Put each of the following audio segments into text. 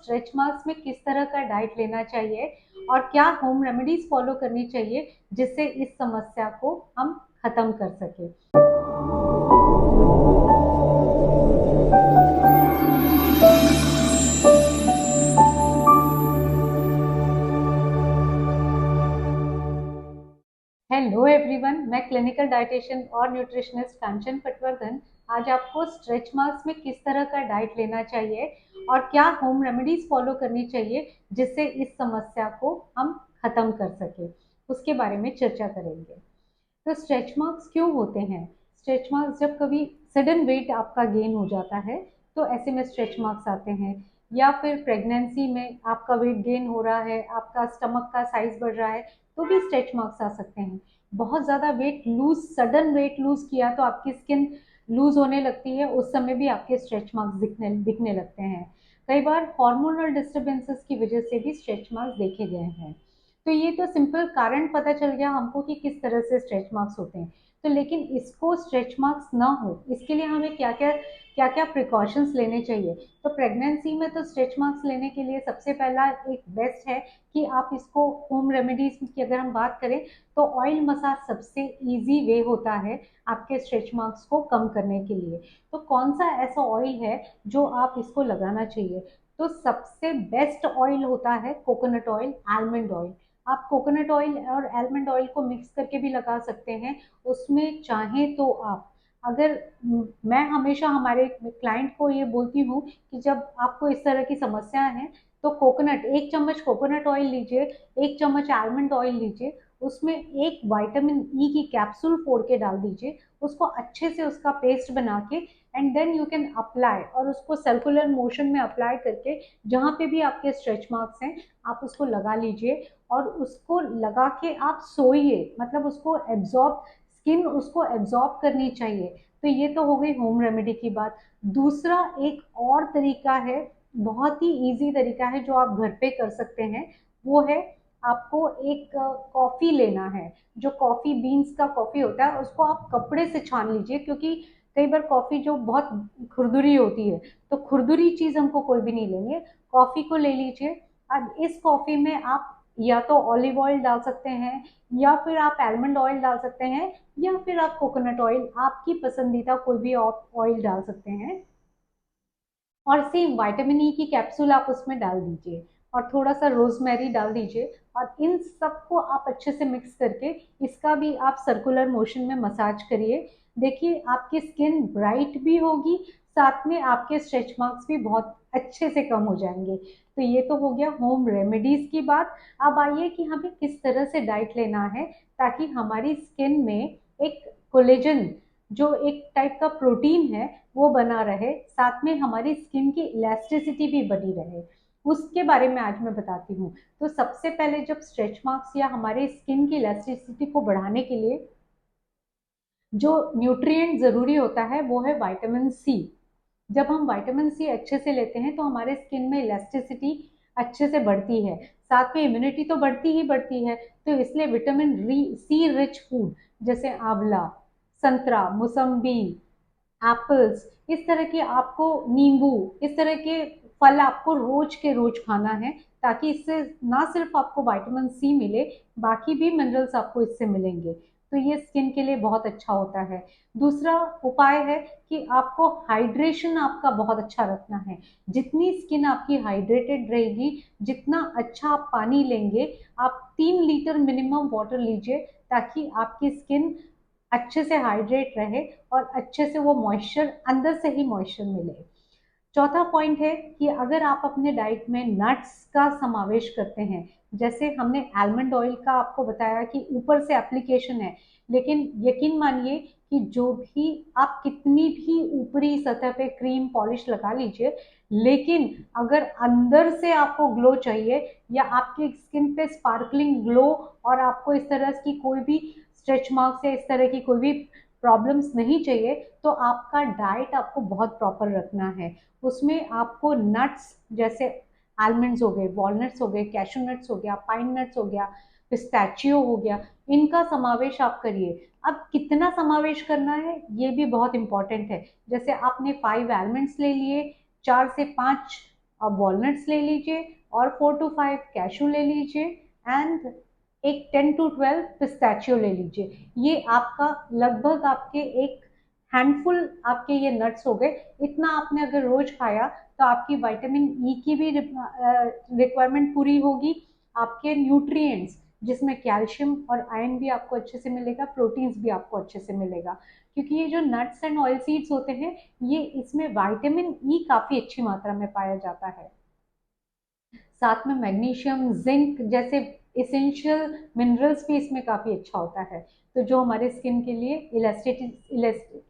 Stretch marks में किस तरह का डाइट लेना चाहिए और क्या होम रेमेडीज फॉलो करनी चाहिए जिससे इस समस्या को हम खत्म कर सके। हेलो एवरीवन, मैं क्लिनिकल डाइटिशियन और न्यूट्रिशनिस्ट कांचन पटवर्धन आज आपको स्ट्रेच मार्क्स में किस तरह का डाइट लेना चाहिए और क्या होम रेमेडीज फॉलो करनी चाहिए जिससे इस समस्या को हम खत्म कर सके, उसके बारे में चर्चा करेंगे। तो स्ट्रेच मार्क्स क्यों होते हैं? स्ट्रेच मार्क्स जब कभी सडन वेट आपका गेन हो जाता है तो ऐसे में स्ट्रेच मार्क्स आते हैं, या फिर प्रेगनेंसी में आपका वेट गेन हो रहा है, आपका स्टमक का साइज बढ़ रहा है तो भी स्ट्रेच मार्क्स आ सकते हैं। बहुत ज़्यादा weight lose, sudden weight lose किया तो आपकी स्किन लूज होने लगती है, उस समय भी आपके स्ट्रेच मार्क्स दिखने दिखने लगते हैं। कई बार हार्मोनल डिस्टर्बेंसेस की वजह से भी स्ट्रेच मार्क्स देखे गए हैं। तो ये तो सिंपल कारण पता चल गया हमको कि किस तरह से स्ट्रेच मार्क्स होते हैं। तो लेकिन इसको स्ट्रेच मार्क्स ना हो इसके लिए हमें क्या क्या प्रिकॉशंस लेने चाहिए। तो प्रेगनेंसी में तो स्ट्रेच मार्क्स लेने के लिए सबसे पहला एक बेस्ट है कि आप इसको होम रेमेडीज की अगर हम बात करें तो ऑयल मसाज सबसे इजी वे होता है आपके स्ट्रेच मार्क्स को कम करने के लिए। तो कौन सा ऐसा ऑयल है जो आप इसको लगाना चाहिए? तो सबसे बेस्ट ऑयल होता है कोकोनट ऑयल, आलमंड ऑयल। आप कोकोनट ऑयल और आलमंड ऑयल को मिक्स करके भी लगा सकते हैं। उसमें चाहें तो आप अगर मैं हमेशा हमारे क्लाइंट को ये बोलती हूँ कि जब आपको इस तरह की समस्या है तो कोकोनट, 1 चम्मच कोकोनट ऑयल लीजिए, 1 चम्मच आलमंड ऑयल लीजिए, उसमें एक विटामिन ई की कैप्सूल फोड़ के डाल दीजिए, उसको अच्छे से उसका पेस्ट बना के and then you can apply, और उसको सर्कुलर मोशन में अप्लाई करके जहाँ पे भी आपके स्ट्रेच मार्क्स हैं आप उसको लगा लीजिए और उसको लगा के आप सोइए, मतलब उसको एब्जॉर्ब, स्किन उसको एब्जॉर्ब करनी चाहिए। तो ये तो हो गई होम रेमेडी की बात। दूसरा एक और तरीका है, बहुत ही इजी तरीका है जो आप घर पे कर सकते हैं, वो है आपको एक कॉफ़ी लेना है। जो कॉफ़ी बीन्स का कॉफ़ी होता है उसको आप कपड़े से छान लीजिए, क्योंकि कई बार कॉफ़ी जो बहुत खुरदुरी होती है, तो खुरदुरी चीज़ हमको कोई भी नहीं लेंगे, कॉफ़ी को ले लीजिए। अब इस कॉफ़ी में आप या तो ऑलिव ऑयल डाल सकते हैं, या फिर आप आलमंड ऑयल डाल सकते हैं, या फिर आप कोकोनट ऑयल, आपकी पसंदीदा कोई भी ऑयल डाल सकते हैं। और सेम विटामिन ई की कैप्सूल आप उसमें डाल दीजिए और थोड़ा सा रोजमेरी डाल दीजिए, और इन सबको आप अच्छे से मिक्स करके इसका भी आप सर्कुलर मोशन में मसाज करिए। देखिए आपकी स्किन ब्राइट भी होगी, साथ में आपके स्ट्रेच मार्क्स भी बहुत अच्छे से कम हो जाएंगे। तो ये तो हो गया होम रेमेडीज की बात। अब आइए कि हमें किस तरह से डाइट लेना है ताकि हमारी स्किन में एक कोलेजन, जो एक टाइप का प्रोटीन है, वो बना रहे, साथ में हमारी स्किन की इलास्टिसिटी भी बनी रहे, उसके बारे में आज मैं बताती हूँ। तो सबसे पहले जब स्ट्रेच मार्क्स या हमारे स्किन की इलास्टिसिटी को बढ़ाने के लिए जो न्यूट्रिएंट जरूरी होता है वो है विटामिन सी। जब हम विटामिन सी अच्छे से लेते हैं तो हमारे स्किन में इलास्टिसिटी अच्छे से बढ़ती है, साथ में इम्यूनिटी तो बढ़ती ही बढ़ती है। तो इसलिए विटामिन सी रिच फूड जैसे आंवला, संतरा, मौसम्बी, एप्पल्स, इस तरह के आपको, नींबू, इस तरह के फल आपको रोज के रोज खाना है, ताकि इससे ना सिर्फ आपको विटामिन सी मिले, बाकी भी मिनरल्स आपको इससे मिलेंगे। तो ये स्किन के लिए बहुत अच्छा होता है। दूसरा उपाय है कि आपको हाइड्रेशन आपका बहुत अच्छा रखना है। जितनी स्किन आपकी हाइड्रेटेड रहेगी, जितना अच्छा आप पानी लेंगे, आप 3 लीटर मिनिमम वाटर लीजिए ताकि आपकी स्किन अच्छे से हाइड्रेट रहे और अच्छे से वो मॉइस्चर, अंदर से ही मॉइस्चर मिले। चौथा पॉइंट है कि अगर आप अपने डाइट में नट्स का समावेश करते हैं, जैसे हमने आलमंड ऑयल का आपको बताया कि ऊपर से एप्लीकेशन है, लेकिन यकीन मानिए कि जो भी आप कितनी भी ऊपरी सतह पे क्रीम पॉलिश लगा लीजिए, लेकिन अगर अंदर से आपको ग्लो चाहिए या आपकी स्किन पे स्पार्कलिंग ग्लो, और आपको इस तरह की कोई भी स्ट्रेच मार्क्स या इस तरह की कोई भी प्रॉब्लम्स नहीं चाहिए, तो आपका डाइट आपको बहुत प्रॉपर रखना है। उसमें आपको नट्स जैसे आलमंड्स हो गए, वॉलनट्स हो गए, कैशू नट्स हो गया, पाइन नट्स हो गया, पिस्ताचियो हो गया, इनका समावेश आप करिए। अब कितना समावेश करना है ये भी बहुत इंपॉर्टेंट है। जैसे आपने 5 आलमंड्स ले लिए, 4 से 5 आप वॉलनट्स ले लीजिए और 4 to 5 कैशू ले लीजिए एंड एक 10 to 12 पिस्ताचियो ले लीजिए। ये आपका लगभग आपके एक हैंडफुल आपके ये नट्स हो गए। इतना आपने अगर रोज खाया तो आपकी विटामिन ई की भी रिक्वायरमेंट पूरी होगी, आपके न्यूट्रिएंट्स जिसमें कैल्शियम और आयरन भी आपको अच्छे से मिलेगा, प्रोटीन्स भी आपको अच्छे से मिलेगा, क्योंकि ये जो नट्स एंड ऑयल सीड्स होते हैं ये इसमें विटामिन ई काफी अच्छी मात्रा में पाया जाता है। साथ में मैग्नीशियम, जिंक जैसे इसेंशियल मिनरल्स भी इसमें काफी अच्छा होता है, तो जो हमारे स्किन के लिए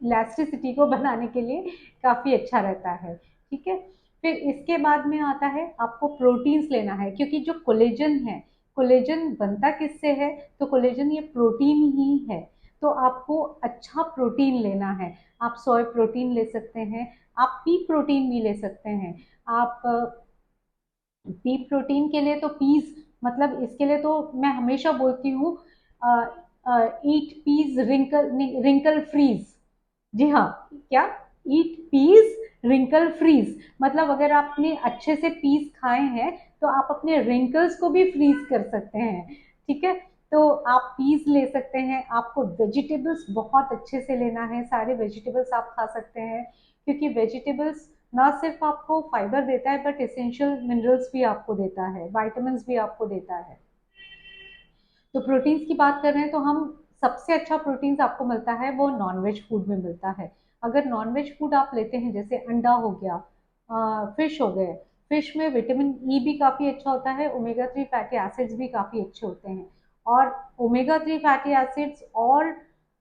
इलास्टिसिटी को बनाने के लिए काफी अच्छा रहता है। ठीक है, फिर इसके बाद में आता है आपको प्रोटीन्स लेना है, क्योंकि जो कोलेजन है, कोलेजन बनता किससे है, तो कोलेजन ये प्रोटीन ही है, तो आपको अच्छा प्रोटीन लेना है। आप सोय प्रोटीन ले सकते हैं, आप पी प्रोटीन भी ले सकते हैं। आप पी प्रोटीन के लिए तो पीस, मतलब इसके लिए तो मैं हमेशा बोलती हूँ ईट पीस रिंकल रिंकल फ्रीज। जी हाँ, क्या, ईट पीस रिंकल फ्रीज, मतलब अगर आपने अच्छे से पीस खाए हैं तो आप अपने रिंकल्स को भी फ्रीज कर सकते हैं। ठीक है, तो आप पीस ले सकते हैं। आपको वेजिटेबल्स बहुत अच्छे से लेना है, सारे वेजिटेबल्स आप खा सकते हैं, क्योंकि वेजिटेबल्स ना सिर्फ आपको फाइबर देता है बट एसेंशियल मिनरल्स भी आपको देता है, विटामिन भी आपको देता है। तो प्रोटीन्स की बात कर रहे हैं तो हम सबसे अच्छा प्रोटीन्स आपको मिलता है वो नॉनवेज फूड में मिलता है। अगर नॉनवेज फूड आप लेते हैं जैसे अंडा हो गया, फिश हो गए, फिश में विटामिन ई भी काफ़ी अच्छा होता है, ओमेगा 3 फैटी एसिड्स भी काफ़ी अच्छे होते हैं। और ओमेगा 3 फैटी एसिड्स और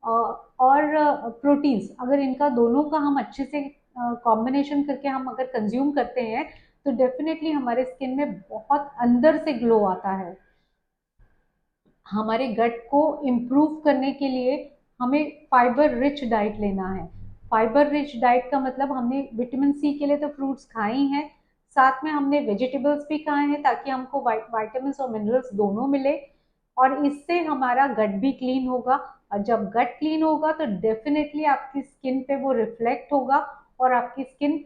प्रोटीन्स, अगर इनका दोनों का हम अच्छे से कॉम्बिनेशन करके हम अगर कंज्यूम करते हैं तो डेफिनेटली हमारे स्किन में बहुत अंदर से ग्लो आता है। हमारे गट को इम्प्रूव करने के लिए हमें फाइबर रिच डाइट लेना है। फाइबर रिच डाइट का मतलब हमने विटामिन सी के लिए तो फ्रूट्स खाए ही हैं, साथ में हमने वेजिटेबल्स भी खाए हैं ताकि हमको विटामिन और मिनरल्स दोनों मिले, और इससे हमारा गट भी क्लीन होगा। और जब गट क्लीन होगा तो डेफिनेटली आपकी स्किन पे वो रिफ्लेक्ट होगा और आपकी स्किन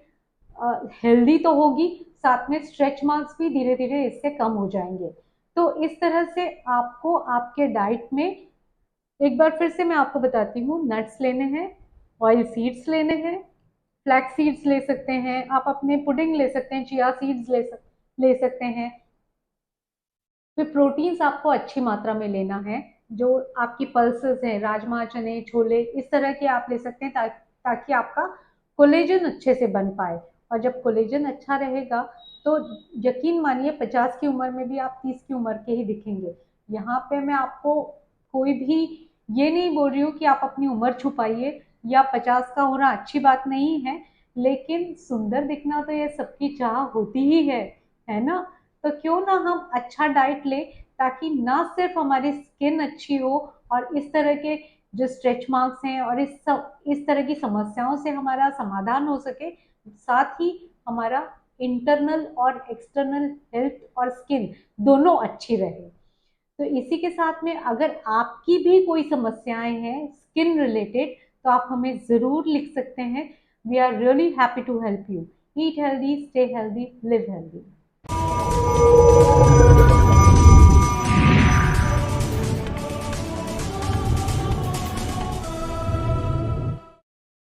हेल्दी तो होगी, साथ में स्ट्रेच मार्क्स भी धीरे धीरे इससे कम हो जाएंगे। तो इस तरह से आपको आपके डाइट में, एक बार फिर से मैं आपको बताती हूँ, नट्स लेने हैं, ऑयल सीड्स लेने हैं, फ्लैक्स सीड्स ले सकते हैं, आप अपने पुडिंग ले सकते हैं, चिया सीड्स ले सकते हैं। फिर प्रोटीन्स आपको अच्छी मात्रा में लेना है, जो आपकी पल्सेस हैं, राजमा, चने, छोले, इस तरह के आप ले सकते हैं ताकि आपका कोलेजन अच्छे से बन पाए। और जब कोलेजन अच्छा रहेगा तो यकीन मानिए 50 की उम्र में भी आप 30 की उम्र के ही दिखेंगे। यहाँ पे मैं आपको कोई भी ये नहीं बोल रही हूँ कि आप अपनी उम्र छुपाइए, या 50 का होना अच्छी बात नहीं है, लेकिन सुंदर दिखना तो ये सबकी चाह होती ही है ना। तो क्यों ना हम अच्छा डाइट ले, ताकि ना सिर्फ हमारी स्किन अच्छी हो और इस तरह के जो स्ट्रेच मार्क्स हैं और इस तरह की समस्याओं से हमारा समाधान हो सके, साथ ही हमारा इंटरनल और एक्सटर्नल हेल्थ और स्किन दोनों अच्छी रहे। तो इसी के साथ में अगर आपकी भी कोई समस्याएं हैं स्किन रिलेटेड तो आप हमें ज़रूर लिख सकते हैं। We are really happy to help you. Eat healthy, stay healthy, live healthy.